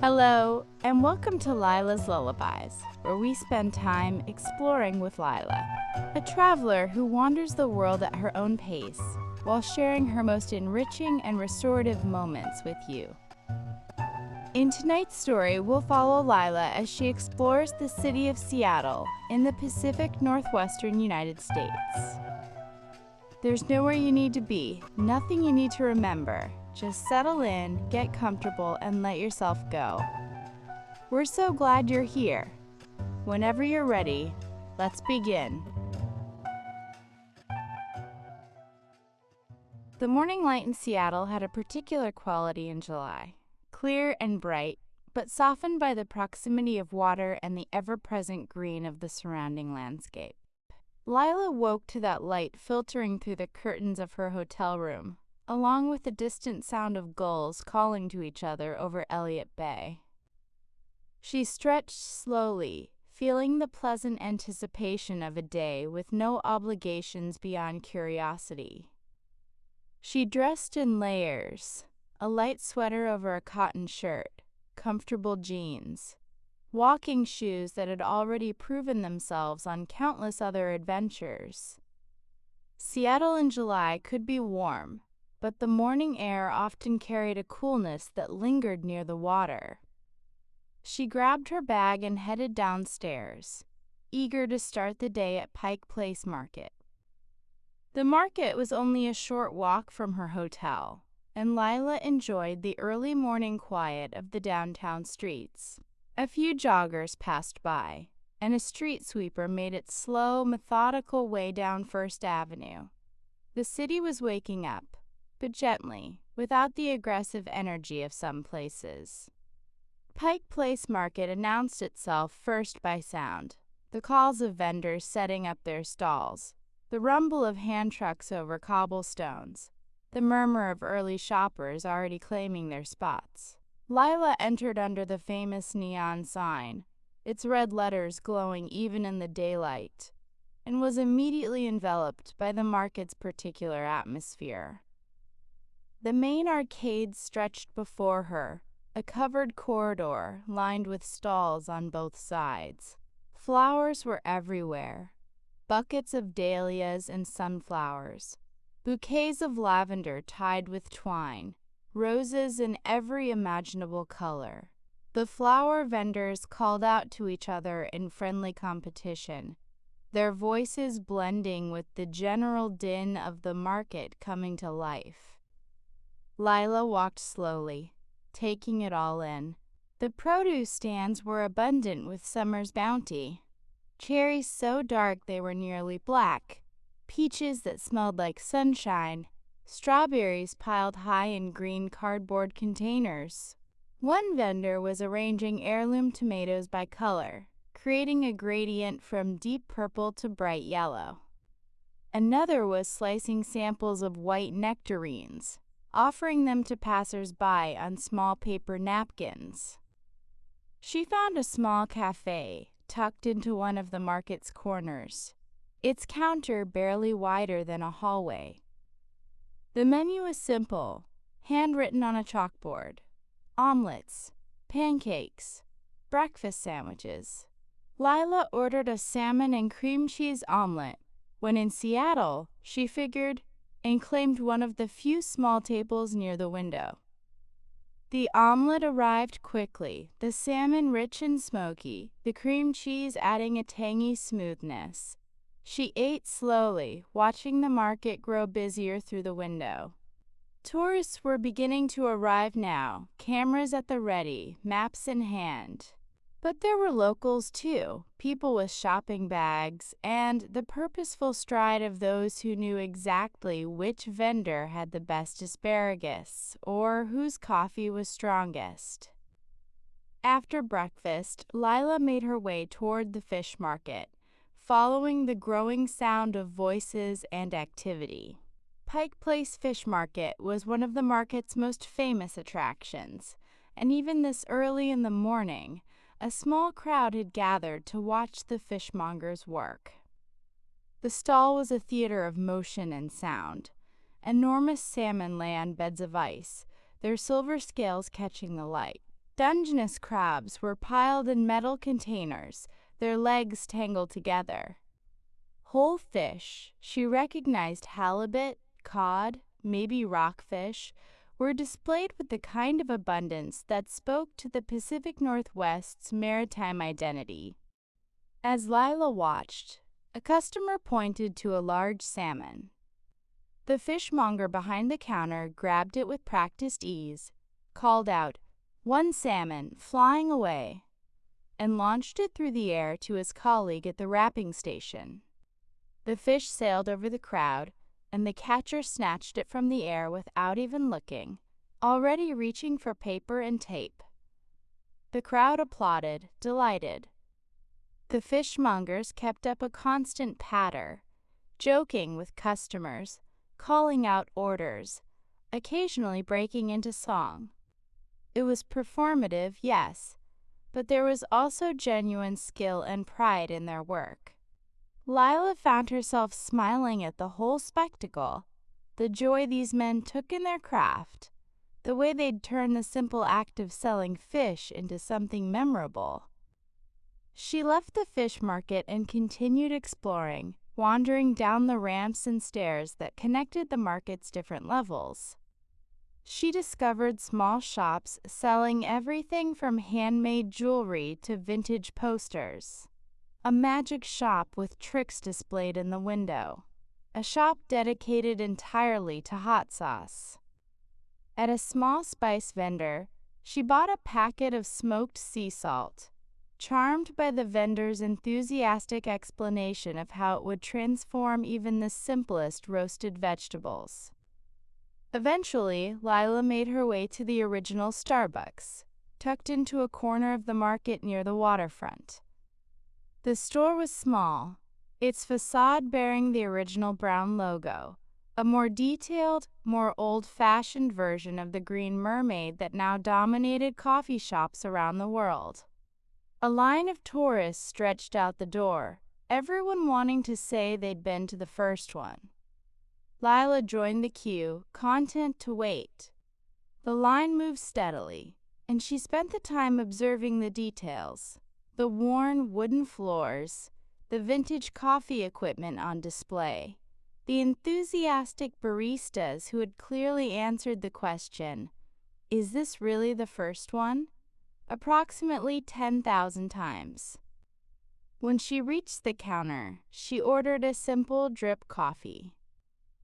Hello, and welcome to Lyla's Lullabies, where we spend time exploring with Lyla, a traveler who wanders the world at her own pace while sharing her most enriching and restorative moments with you. In tonight's story, we'll follow Lyla as she explores the city of Seattle in the Pacific Northwestern United States. There's nowhere you need to be, nothing you need to remember. Just settle in, get comfortable, and let yourself go. We're so glad you're here. Whenever you're ready, let's begin. The morning light in Seattle had a particular quality in July. Clear and bright, but softened by the proximity of water and the ever-present green of the surrounding landscape. Lyla woke to that light filtering through the curtains of her hotel room, along with the distant sound of gulls calling to each other over Elliott Bay. She stretched slowly, feeling the pleasant anticipation of a day with no obligations beyond curiosity. She dressed in layers, a light sweater over a cotton shirt, comfortable jeans, walking shoes that had already proven themselves on countless other adventures. Seattle in July could be warm, but the morning air often carried a coolness that lingered near the water. She grabbed her bag and headed downstairs, eager to start the day at Pike Place Market. The market was only a short walk from her hotel, and Lyla enjoyed the early morning quiet of the downtown streets. A few joggers passed by, and a street sweeper made its slow, methodical way down First Avenue. The city was waking up, but gently, without the aggressive energy of some places. Pike Place Market announced itself first by sound, the calls of vendors setting up their stalls, the rumble of hand trucks over cobblestones, the murmur of early shoppers already claiming their spots. Lyla entered under the famous neon sign, its red letters glowing even in the daylight, and was immediately enveloped by the market's particular atmosphere. The main arcade stretched before her, a covered corridor lined with stalls on both sides. Flowers were everywhere, buckets of dahlias and sunflowers, bouquets of lavender tied with twine, roses in every imaginable color. The flower vendors called out to each other in friendly competition, their voices blending with the general din of the market coming to life. Lyla walked slowly, taking it all in. The produce stands were abundant with summer's bounty. Cherries so dark they were nearly black, peaches that smelled like sunshine, strawberries piled high in green cardboard containers. One vendor was arranging heirloom tomatoes by color, creating a gradient from deep purple to bright yellow. Another was slicing samples of white nectarines, offering them to passers-by on small paper napkins. She found a small cafe tucked into one of the market's corners, its counter barely wider than a hallway. The menu was simple, handwritten on a chalkboard: omelets, pancakes, breakfast sandwiches. Lyla ordered a salmon and cream cheese omelet. When in Seattle, she figured, and claimed one of the few small tables near the window. The omelet arrived quickly, the salmon rich and smoky, the cream cheese adding a tangy smoothness. She ate slowly, watching the market grow busier through the window. Tourists were beginning to arrive now, cameras at the ready, maps in hand. But there were locals too, people with shopping bags, and the purposeful stride of those who knew exactly which vendor had the best asparagus or whose coffee was strongest. After breakfast, Lyla made her way toward the fish market, following the growing sound of voices and activity. Pike Place Fish Market was one of the market's most famous attractions, and even this early in the morning, a small crowd had gathered to watch the fishmongers work. The stall was a theater of motion and sound. Enormous salmon lay on beds of ice, their silver scales catching the light. Dungeness crabs were piled in metal containers, their legs tangled together. Whole fish, she recognized halibut, cod, maybe rockfish, were displayed with the kind of abundance that spoke to the Pacific Northwest's maritime identity. As Lyla watched, a customer pointed to a large salmon. The fishmonger behind the counter grabbed it with practiced ease, called out, "One salmon, flying away," and launched it through the air to his colleague at the wrapping station. The fish sailed over the crowd, and the catcher snatched it from the air without even looking, already reaching for paper and tape. The crowd applauded, delighted. The fishmongers kept up a constant patter, joking with customers, calling out orders, occasionally breaking into song. It was performative, yes, but there was also genuine skill and pride in their work. Lyla found herself smiling at the whole spectacle, the joy these men took in their craft, the way they'd turn the simple act of selling fish into something memorable. She left the fish market and continued exploring, wandering down the ramps and stairs that connected the market's different levels. She discovered small shops selling everything from handmade jewelry to vintage posters. A magic shop with tricks displayed in the window. A shop dedicated entirely to hot sauce. At a small spice vendor, she bought a packet of smoked sea salt, charmed by the vendor's enthusiastic explanation of how it would transform even the simplest roasted vegetables. Eventually, Lyla made her way to the original Starbucks, tucked into a corner of the market near the waterfront. The store was small, its facade bearing the original brown logo, a more detailed, more old-fashioned version of the green mermaid that now dominated coffee shops around the world. A line of tourists stretched out the door, everyone wanting to say they'd been to the first one. Lyla joined the queue, content to wait. The line moved steadily, and she spent the time observing the details. The worn wooden floors, the vintage coffee equipment on display, the enthusiastic baristas who had clearly answered the question, "Is this really the first one?" approximately 10,000 times. When she reached the counter, she ordered a simple drip coffee.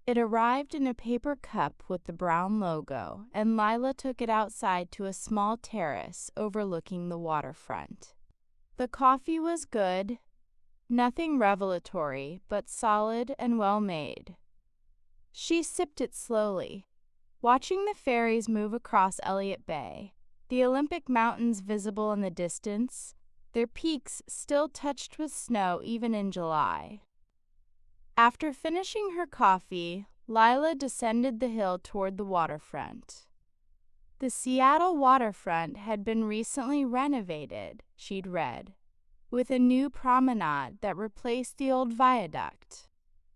It arrived in a paper cup with the brown logo, and Lyla took it outside to a small terrace overlooking the waterfront. The coffee was good, nothing revelatory, but solid and well made. She sipped it slowly, watching the ferries move across Elliott Bay, the Olympic Mountains visible in the distance, their peaks still touched with snow even in July. After finishing her coffee, Lyla descended the hill toward the waterfront. The Seattle waterfront had been recently renovated, she'd read, with a new promenade that replaced the old viaduct.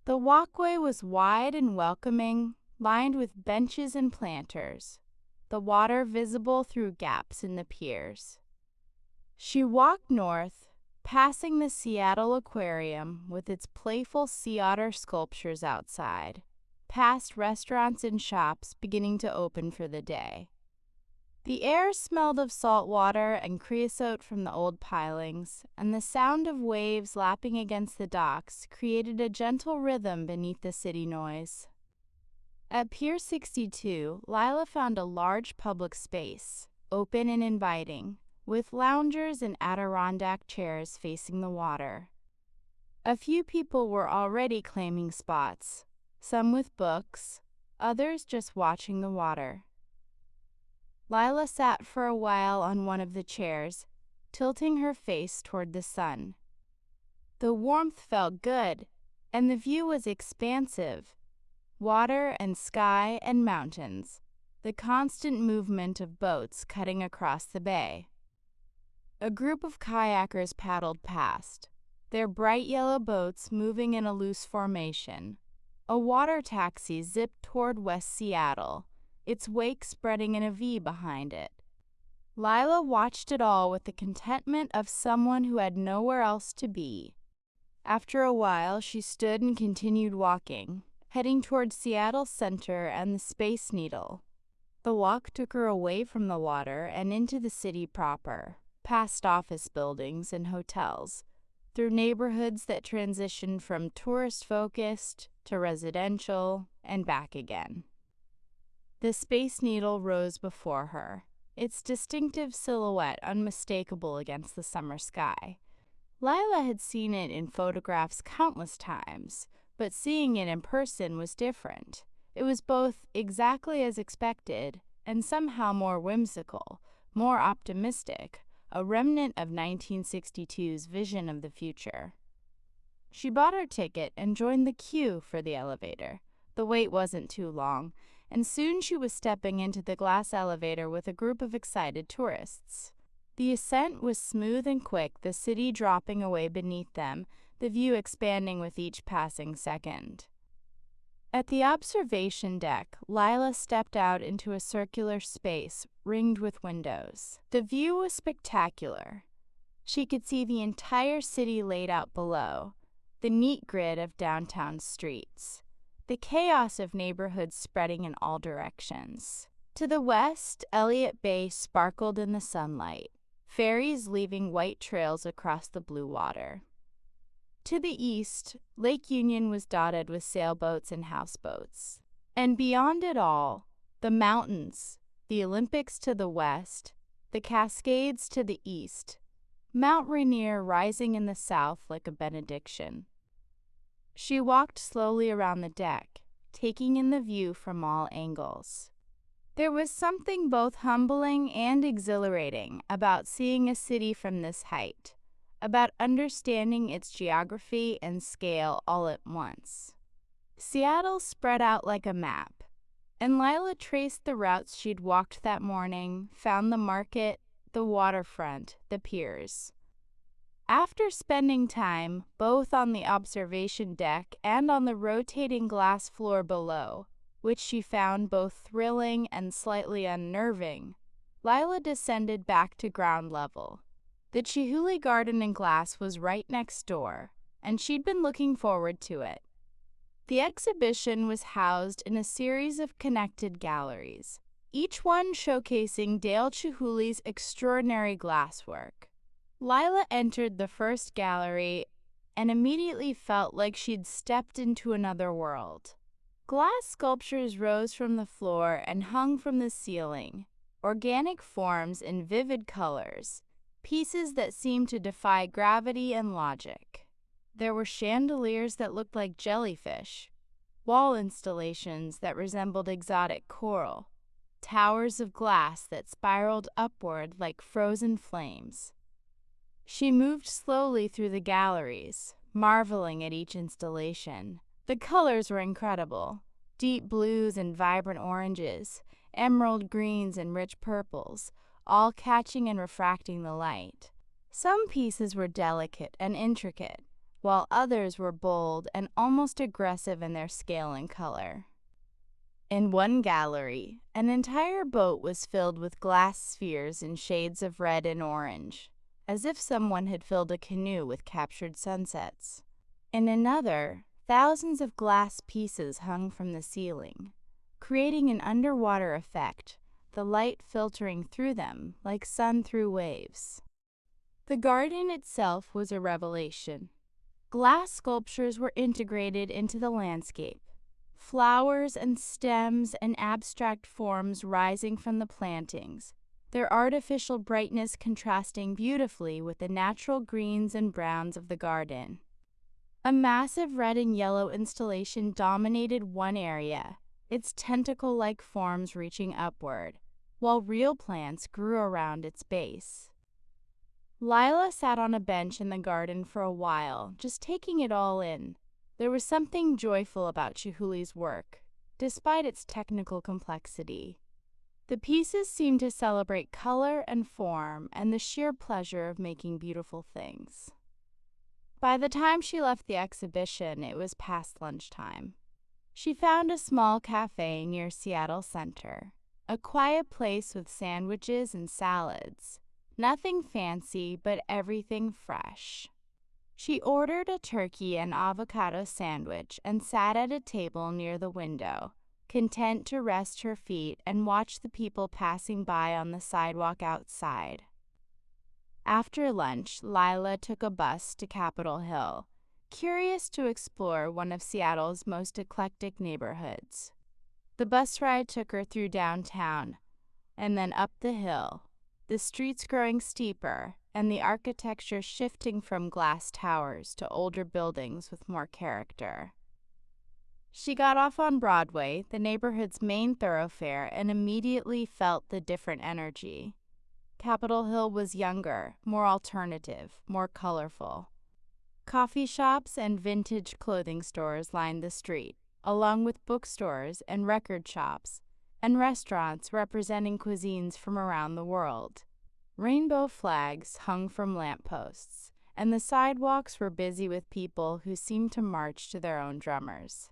The walkway was wide and welcoming, lined with benches and planters, the water visible through gaps in the piers. She walked north, passing the Seattle Aquarium with its playful sea otter sculptures outside, past restaurants and shops beginning to open for the day. The air smelled of salt water and creosote from the old pilings, and the sound of waves lapping against the docks created a gentle rhythm beneath the city noise. At Pier 62, Lyla found a large public space, open and inviting, with loungers and Adirondack chairs facing the water. A few people were already claiming spots, some with books, others just watching the water. Lyla sat for a while on one of the chairs, tilting her face toward the sun. The warmth felt good, and the view was expansive. Water and sky and mountains, the constant movement of boats cutting across the bay. A group of kayakers paddled past, their bright yellow boats moving in a loose formation. A water taxi zipped toward West Seattle, its wake spreading in a V behind it. Lyla watched it all with the contentment of someone who had nowhere else to be. After a while, she stood and continued walking, heading toward Seattle Center and the Space Needle. The walk took her away from the water and into the city proper, past office buildings and hotels, through neighborhoods that transitioned from tourist-focused to residential and back again. The Space Needle rose before her, its distinctive silhouette unmistakable against the summer sky. Lyla had seen it in photographs countless times, but seeing it in person was different. It was both exactly as expected and somehow more whimsical, more optimistic, a remnant of 1962's vision of the future. She bought her ticket and joined the queue for the elevator. The wait wasn't too long, and soon she was stepping into the glass elevator with a group of excited tourists. The ascent was smooth and quick, the city dropping away beneath them, the view expanding with each passing second. At the observation deck, Lyla stepped out into a circular space ringed with windows. The view was spectacular. She could see the entire city laid out below, the neat grid of downtown streets, the chaos of neighborhoods spreading in all directions. To the west, Elliott Bay sparkled in the sunlight, ferries leaving white trails across the blue water. To the east, Lake Union was dotted with sailboats and houseboats. And beyond it all, the mountains, the Olympics to the west, the Cascades to the east, Mount Rainier rising in the south like a benediction. She walked slowly around the deck, taking in the view from all angles. There was something both humbling and exhilarating about seeing a city from this height, about understanding its geography and scale all at once. Seattle spread out like a map, and Lyla traced the routes she'd walked that morning, found the market, the waterfront, the piers. After spending time both on the observation deck and on the rotating glass floor below, which she found both thrilling and slightly unnerving, Lyla descended back to ground level. The Chihuly Garden and Glass was right next door, and she'd been looking forward to it. The exhibition was housed in a series of connected galleries, each one showcasing Dale Chihuly's extraordinary glasswork. Lyla entered the first gallery and immediately felt like she'd stepped into another world. Glass sculptures rose from the floor and hung from the ceiling, organic forms in vivid colors, pieces that seemed to defy gravity and logic. There were chandeliers that looked like jellyfish, wall installations that resembled exotic coral, towers of glass that spiraled upward like frozen flames. She moved slowly through the galleries, marveling at each installation. The colors were incredible: deep blues and vibrant oranges, emerald greens and rich purples, all catching and refracting the light. Some pieces were delicate and intricate, while others were bold and almost aggressive in their scale and color. In one gallery, an entire boat was filled with glass spheres in shades of red and orange, as if someone had filled a canoe with captured sunsets. In another, thousands of glass pieces hung from the ceiling, creating an underwater effect, the light filtering through them like sun through waves. The garden itself was a revelation. Glass sculptures were integrated into the landscape, flowers and stems and abstract forms rising from the plantings, their artificial brightness contrasting beautifully with the natural greens and browns of the garden. A massive red and yellow installation dominated one area, its tentacle-like forms reaching upward, while real plants grew around its base. Lyla sat on a bench in the garden for a while, just taking it all in. There was something joyful about Chihuly's work, despite its technical complexity. The pieces seemed to celebrate color and form and the sheer pleasure of making beautiful things. By the time she left the exhibition, it was past lunchtime. She found a small cafe near Seattle Center. a quiet place with sandwiches and salads. Nothing fancy, but everything fresh. She ordered a turkey and avocado sandwich and sat at a table near the window, content to rest her feet and watch the people passing by on the sidewalk outside. After lunch, Lyla took a bus to Capitol Hill, curious to explore one of Seattle's most eclectic neighborhoods. The bus ride took her through downtown and then up the hill, the streets growing steeper and the architecture shifting from glass towers to older buildings with more character. She got off on Broadway, the neighborhood's main thoroughfare, and immediately felt the different energy. Capitol Hill was younger, more alternative, more colorful. Coffee shops and vintage clothing stores lined the street, along with bookstores and record shops, and restaurants representing cuisines from around the world. Rainbow flags hung from lampposts, and the sidewalks were busy with people who seemed to march to their own drummers.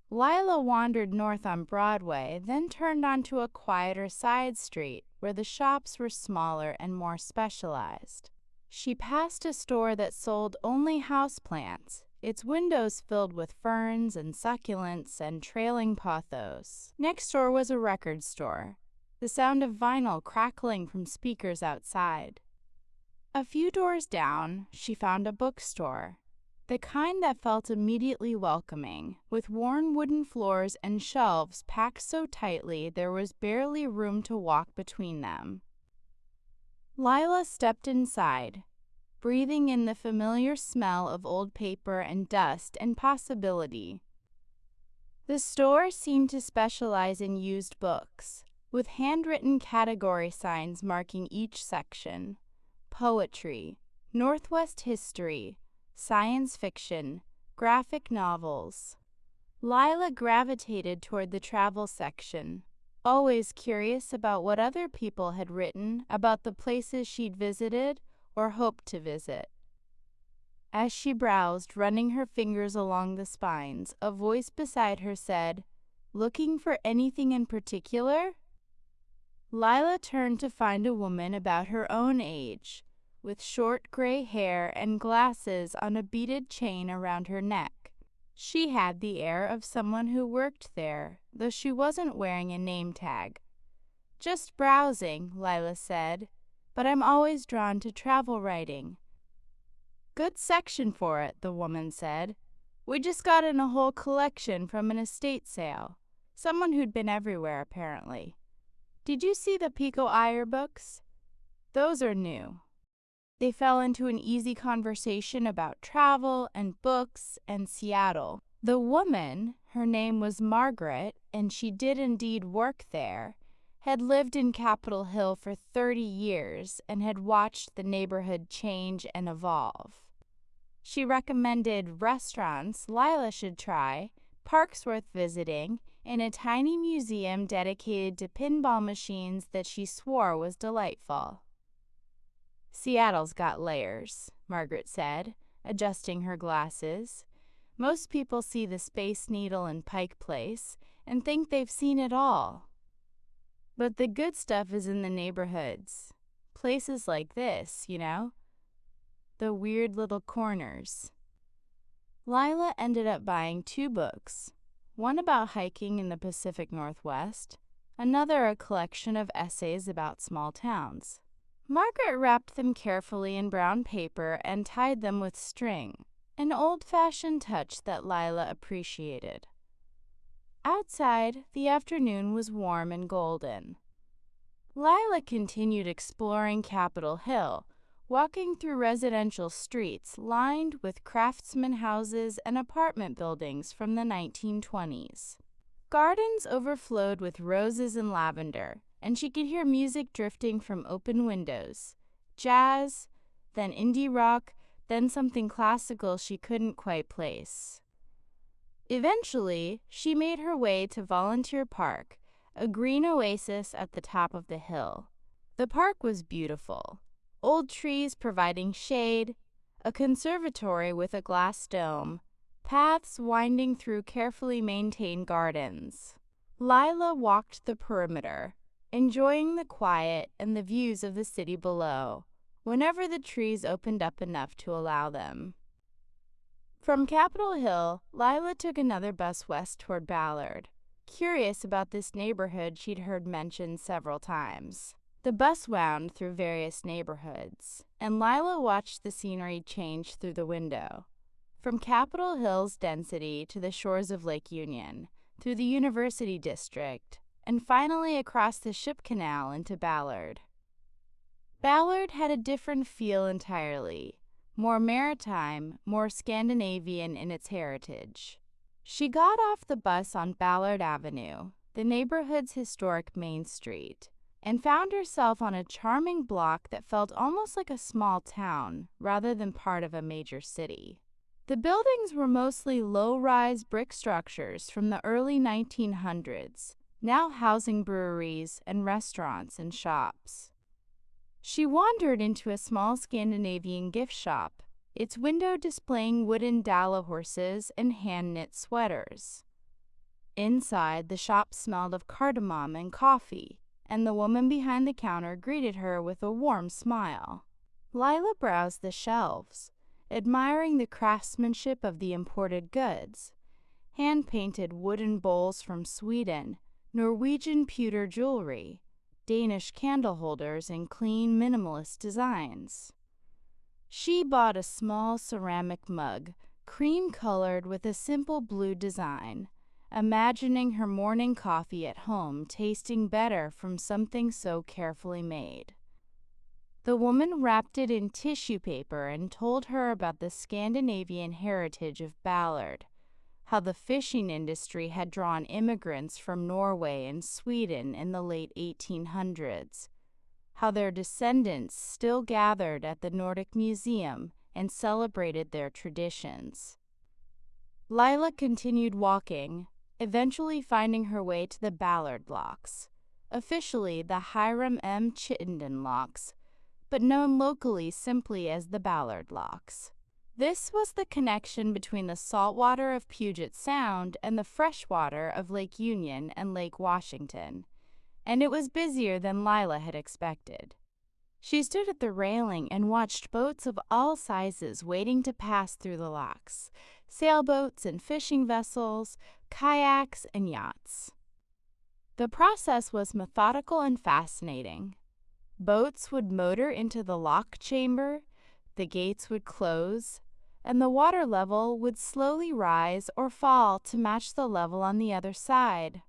Lyla wandered north on Broadway, then turned onto a quieter side street where the shops were smaller and more specialized. She passed a store that sold only houseplants, its windows filled with ferns and succulents and trailing pothos. Next door was a record store, the sound of vinyl crackling from speakers outside. A few doors down, she found a bookstore, the kind that felt immediately welcoming, with worn wooden floors and shelves packed so tightly there was barely room to walk between them. Lyla stepped inside, breathing in the familiar smell of old paper and dust and possibility. The store seemed to specialize in used books, with handwritten category signs marking each section: poetry, Northwest history, science fiction, graphic novels. Lyla gravitated toward the travel section, always curious about what other people had written about the places she'd visited or hoped to visit. As she browsed, running her fingers along the spines, a voice beside her said, "Looking for anything in particular?" Lyla turned to find a woman about her own age, with short gray hair and glasses on a beaded chain around her neck. She had the air of someone who worked there, though she wasn't wearing a name tag. "Just browsing," Lyla said, "but I'm always drawn to travel writing." "Good section for it," the woman said. "We just got in a whole collection from an estate sale. Someone who'd been everywhere, apparently. Did you see the Pico Iyer books? Those are new." They fell into an easy conversation about travel and books and Seattle. The woman, her name was Margaret, and she did indeed work there, had lived in Capitol Hill for 30 years and had watched the neighborhood change and evolve. She recommended restaurants Lyla should try, parks worth visiting, and a tiny museum dedicated to pinball machines that she swore was delightful. "Seattle's got layers," Margaret said, adjusting her glasses. "Most people see the Space Needle and Pike Place and think they've seen it all. But the good stuff is in the neighborhoods. Places like this, you know? The weird little corners." Lyla ended up buying 2 books, one about hiking in the Pacific Northwest, another a collection of essays about small towns. Margaret wrapped them carefully in brown paper and tied them with string, an old-fashioned touch that Lyla appreciated. Outside, the afternoon was warm and golden. Lyla continued exploring Capitol Hill, walking through residential streets lined with craftsman houses and apartment buildings from the 1920s. Gardens overflowed with roses and lavender, and she could hear music drifting from open windows. Jazz, then indie rock, then something classical she couldn't quite place. Eventually, she made her way to Volunteer Park, a green oasis at the top of the hill. The park was beautiful. Old trees providing shade, a conservatory with a glass dome, paths winding through carefully maintained gardens. Lyla walked the perimeter, enjoying the quiet and the views of the city below, whenever the trees opened up enough to allow them. From Capitol Hill, Lyla took another bus west toward Ballard, curious about this neighborhood she'd heard mentioned several times. The bus wound through various neighborhoods, and Lyla watched the scenery change through the window. From Capitol Hill's density to the shores of Lake Union, through the University District, and finally across the Ship Canal into Ballard. Ballard had a different feel entirely, more maritime, more Scandinavian in its heritage. She got off the bus on Ballard Avenue, the neighborhood's historic main street, and found herself on a charming block that felt almost like a small town rather than part of a major city. The buildings were mostly low-rise brick structures from the early 1900s, now housing breweries and restaurants and shops. She wandered into a small Scandinavian gift shop, its window displaying wooden Dala horses and hand-knit sweaters. Inside, the shop smelled of cardamom and coffee, and the woman behind the counter greeted her with a warm smile. Lyla browsed the shelves, admiring the craftsmanship of the imported goods, hand-painted wooden bowls from Sweden, Norwegian pewter jewelry, Danish candle holders in clean, minimalist designs. She bought a small ceramic mug, cream-colored with a simple blue design, imagining her morning coffee at home tasting better from something so carefully made. The woman wrapped it in tissue paper and told her about the Scandinavian heritage of Ballard, how the fishing industry had drawn immigrants from Norway and Sweden in the late 1800s, how their descendants still gathered at the Nordic Museum and celebrated their traditions. Lyla continued walking, eventually finding her way to the Ballard Locks, officially the Hiram M. Chittenden Locks, but known locally simply as the Ballard Locks. This was the connection between the saltwater of Puget Sound and the freshwater of Lake Union and Lake Washington, and it was busier than Lyla had expected. She stood at the railing and watched boats of all sizes waiting to pass through the locks, sailboats and fishing vessels, kayaks and yachts. The process was methodical and fascinating. Boats would motor into the lock chamber, the gates would close, and the water level would slowly rise or fall to match the level on the other side.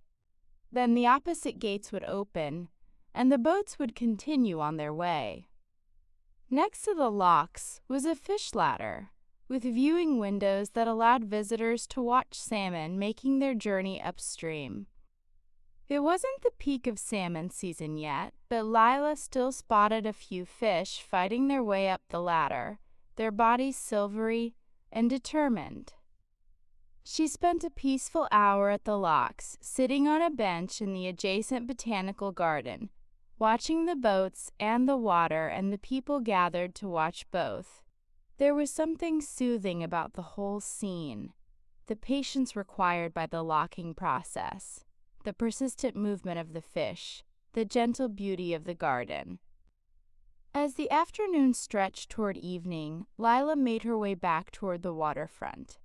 Then the opposite gates would open, and the boats would continue on their way. Next to the locks was a fish ladder, with viewing windows that allowed visitors to watch salmon making their journey upstream. It wasn't the peak of salmon season yet, but Lyla still spotted a few fish fighting their way up the ladder, their bodies silvery and determined. She spent a peaceful hour at the locks, sitting on a bench in the adjacent botanical garden, watching the boats and the water and the people gathered to watch both. There was something soothing about the whole scene, the patience required by the locking process, the persistent movement of the fish, the gentle beauty of the garden. As the afternoon stretched toward evening, Lyla made her way back toward the waterfront.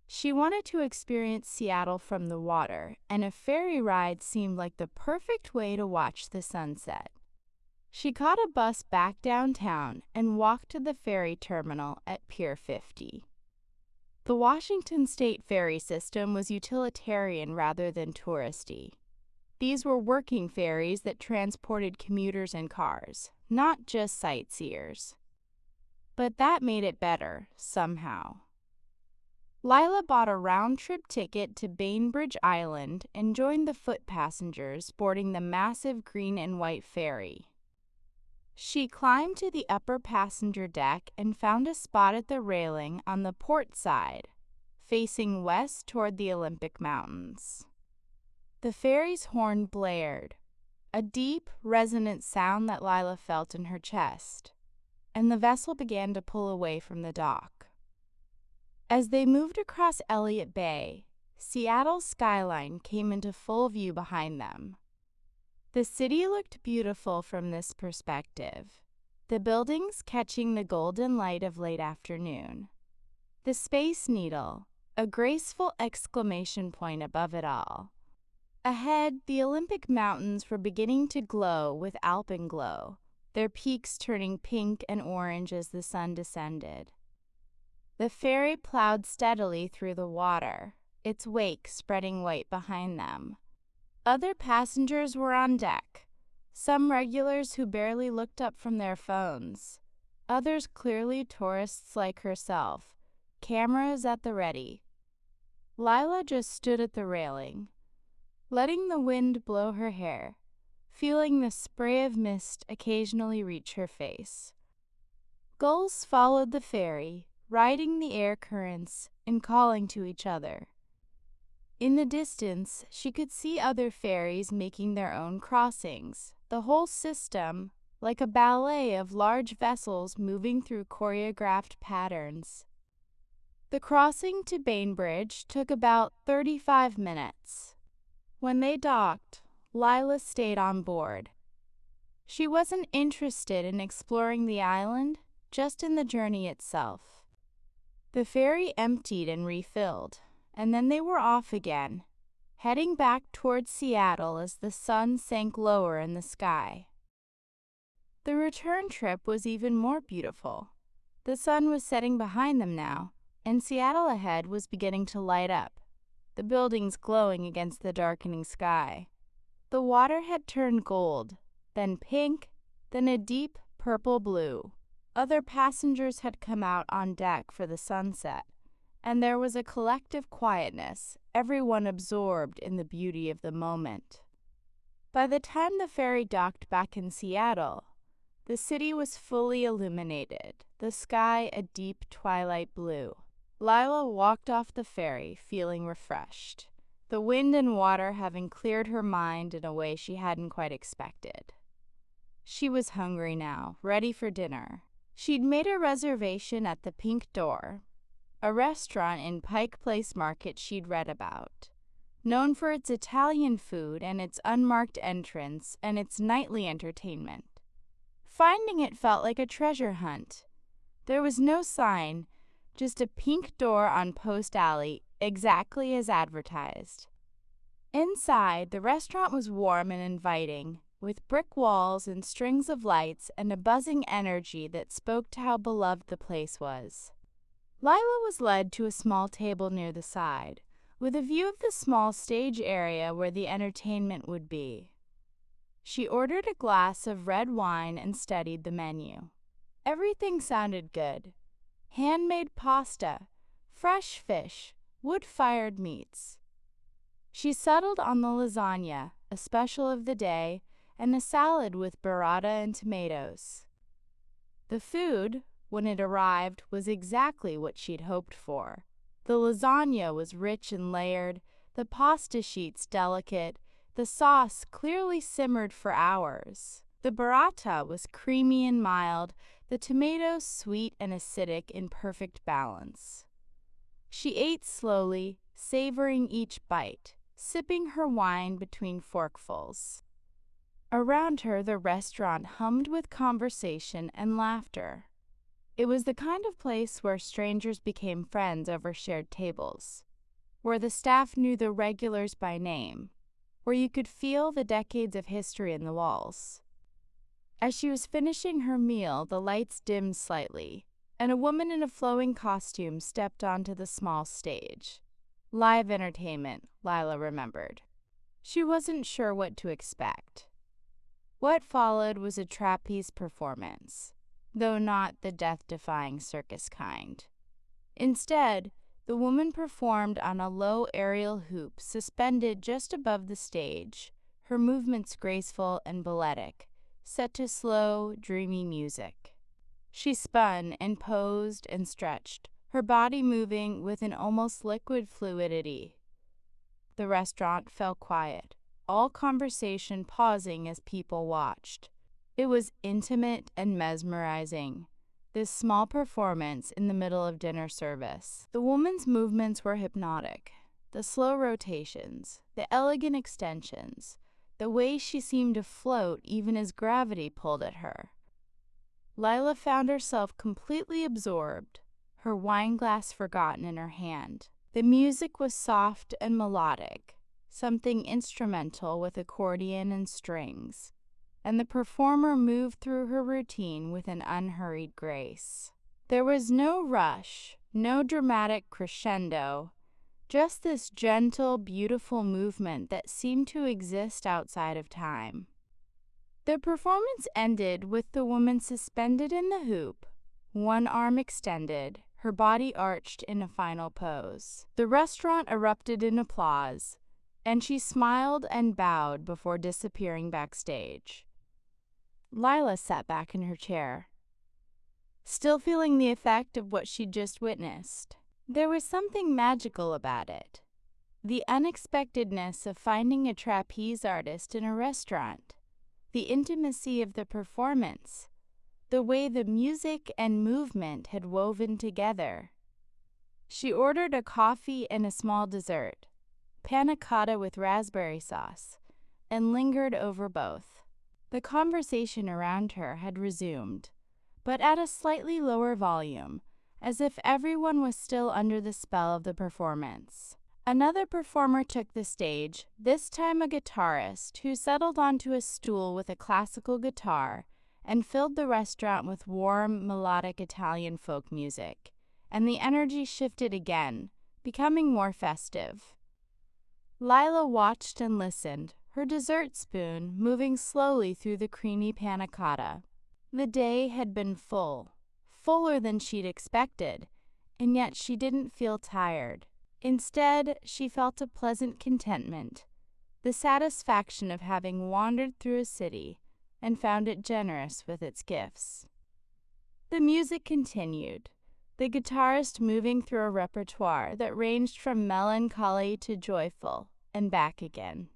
She wanted to experience Seattle from the water, and a ferry ride seemed like the perfect way to watch the sunset. She caught a bus back downtown and walked to the ferry terminal at Pier 50. The Washington State ferry system was utilitarian rather than touristy. These were working ferries that transported commuters and cars, not just sightseers. But that made it better, somehow. Lyla bought a round-trip ticket to Bainbridge Island and joined the foot passengers boarding the massive green and white ferry. She climbed to the upper passenger deck and found a spot at the railing on the port side, facing west toward the Olympic Mountains. The ferry's horn blared, a deep, resonant sound that Lyla felt in her chest, and the vessel began to pull away from the dock. As they moved across Elliott Bay, Seattle's skyline came into full view behind them. The city looked beautiful from this perspective, the buildings catching the golden light of late afternoon. The Space Needle, a graceful exclamation point above it all. Ahead, the Olympic Mountains were beginning to glow with alpenglow, their peaks turning pink and orange as the sun descended. The ferry plowed steadily through the water, its wake spreading white behind them. Other passengers were on deck, some regulars who barely looked up from their phones, others clearly tourists like herself, cameras at the ready. Lyla just stood at the railing, letting the wind blow her hair, feeling the spray of mist occasionally reach her face. Gulls followed the ferry, riding the air currents and calling to each other. In the distance, she could see other ferries making their own crossings, the whole system like a ballet of large vessels moving through choreographed patterns. The crossing to Bainbridge took about 35 minutes. When they docked, Lyla stayed on board. She wasn't interested in exploring the island, just in the journey itself. The ferry emptied and refilled, and then they were off again, heading back towards Seattle as the sun sank lower in the sky. The return trip was even more beautiful. The sun was setting behind them now, and Seattle ahead was beginning to light up, the buildings glowing against the darkening sky. The water had turned gold, then pink, then a deep purple blue. Other passengers had come out on deck for the sunset, and there was a collective quietness, everyone absorbed in the beauty of the moment. By the time the ferry docked back in Seattle, the city was fully illuminated, the sky a deep twilight blue. Lyla walked off the ferry feeling refreshed, the wind and water having cleared her mind in a way she hadn't quite expected. She was hungry now, ready for dinner. She'd made a reservation at the Pink Door, a restaurant in Pike Place Market she'd read about, known for its Italian food and its unmarked entrance and its nightly entertainment. Finding it felt like a treasure hunt. There was no sign, just a pink door on Post Alley, exactly as advertised. Inside, the restaurant was warm and inviting, with brick walls and strings of lights and a buzzing energy that spoke to how beloved the place was. Lyla was led to a small table near the side, with a view of the small stage area where the entertainment would be. She ordered a glass of red wine and studied the menu. Everything sounded good. Handmade pasta, fresh fish, wood-fired meats. She settled on the lasagna, a special of the day, and a salad with burrata and tomatoes. The food, when it arrived, was exactly what she'd hoped for. The lasagna was rich and layered, the pasta sheets delicate, the sauce clearly simmered for hours. The burrata was creamy and mild, the tomatoes sweet and acidic in perfect balance. She ate slowly, savoring each bite, sipping her wine between forkfuls. Around her, the restaurant hummed with conversation and laughter. It was the kind of place where strangers became friends over shared tables, where the staff knew the regulars by name, where you could feel the decades of history in the walls. As she was finishing her meal, the lights dimmed slightly, and a woman in a flowing costume stepped onto the small stage. Live entertainment, Lyla remembered. She wasn't sure what to expect. What followed was a trapeze performance, though not the death-defying circus kind. Instead, the woman performed on a low aerial hoop suspended just above the stage, her movements graceful and balletic, set to slow, dreamy music. She spun and posed and stretched, her body moving with an almost liquid fluidity. The restaurant fell quiet, all conversation pausing as people watched. It was intimate and mesmerizing, this small performance in the middle of dinner service. The woman's movements were hypnotic. The slow rotations, the elegant extensions, the way she seemed to float even as gravity pulled at her. Lyla found herself completely absorbed, her wineglass forgotten in her hand. The music was soft and melodic, something instrumental with accordion and strings, and the performer moved through her routine with an unhurried grace. There was no rush, no dramatic crescendo, just this gentle, beautiful movement that seemed to exist outside of time. The performance ended with the woman suspended in the hoop, one arm extended, her body arched in a final pose. The restaurant erupted in applause, and she smiled and bowed before disappearing backstage. Lyla sat back in her chair, still feeling the effect of what she'd just witnessed. There was something magical about it. The unexpectedness of finding a trapeze artist in a restaurant, the intimacy of the performance, the way the music and movement had woven together. She ordered a coffee and a small dessert, panna cotta with raspberry sauce, and lingered over both. The conversation around her had resumed, but at a slightly lower volume, as if everyone was still under the spell of the performance. Another performer took the stage, this time a guitarist, who settled onto a stool with a classical guitar and filled the restaurant with warm, melodic Italian folk music, and the energy shifted again, becoming more festive. Lyla watched and listened, her dessert spoon moving slowly through the creamy panna cotta. The day had been full, fuller than she'd expected, and yet she didn't feel tired. Instead, she felt a pleasant contentment, the satisfaction of having wandered through a city and found it generous with its gifts. The music continued, the guitarist moving through a repertoire that ranged from melancholy to joyful and back again.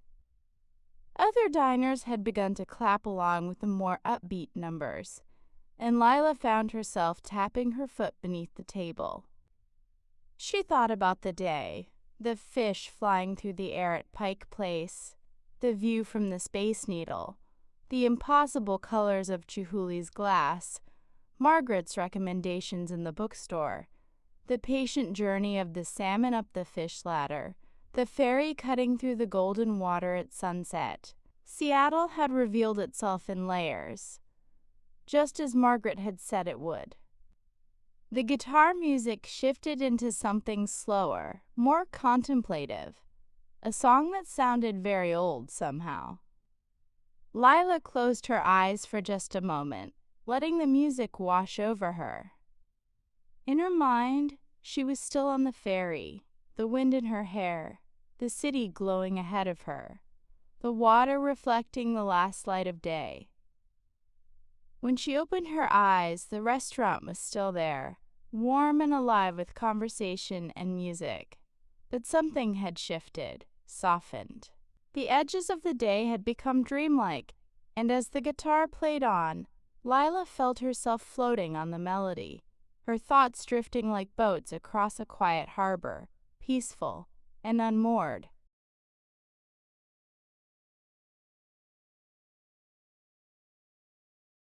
Other diners had begun to clap along with the more upbeat numbers, and Lyla found herself tapping her foot beneath the table. She thought about the day, the fish flying through the air at Pike Place, the view from the Space Needle, the impossible colors of Chihuly's glass, Margaret's recommendations in the bookstore, the patient journey of the salmon up the fish ladder, the ferry cutting through the golden water at sunset. Seattle had revealed itself in layers, just as Margaret had said it would. The guitar music shifted into something slower, more contemplative, a song that sounded very old somehow. Lyla closed her eyes for just a moment, letting the music wash over her. In her mind, she was still on the ferry, the wind in her hair, the city glowing ahead of her, the water reflecting the last light of day. When she opened her eyes, the restaurant was still there, warm and alive with conversation and music. But something had shifted, softened. The edges of the day had become dreamlike, and as the guitar played on, Lyla felt herself floating on the melody, her thoughts drifting like boats across a quiet harbor, peaceful and unmoored.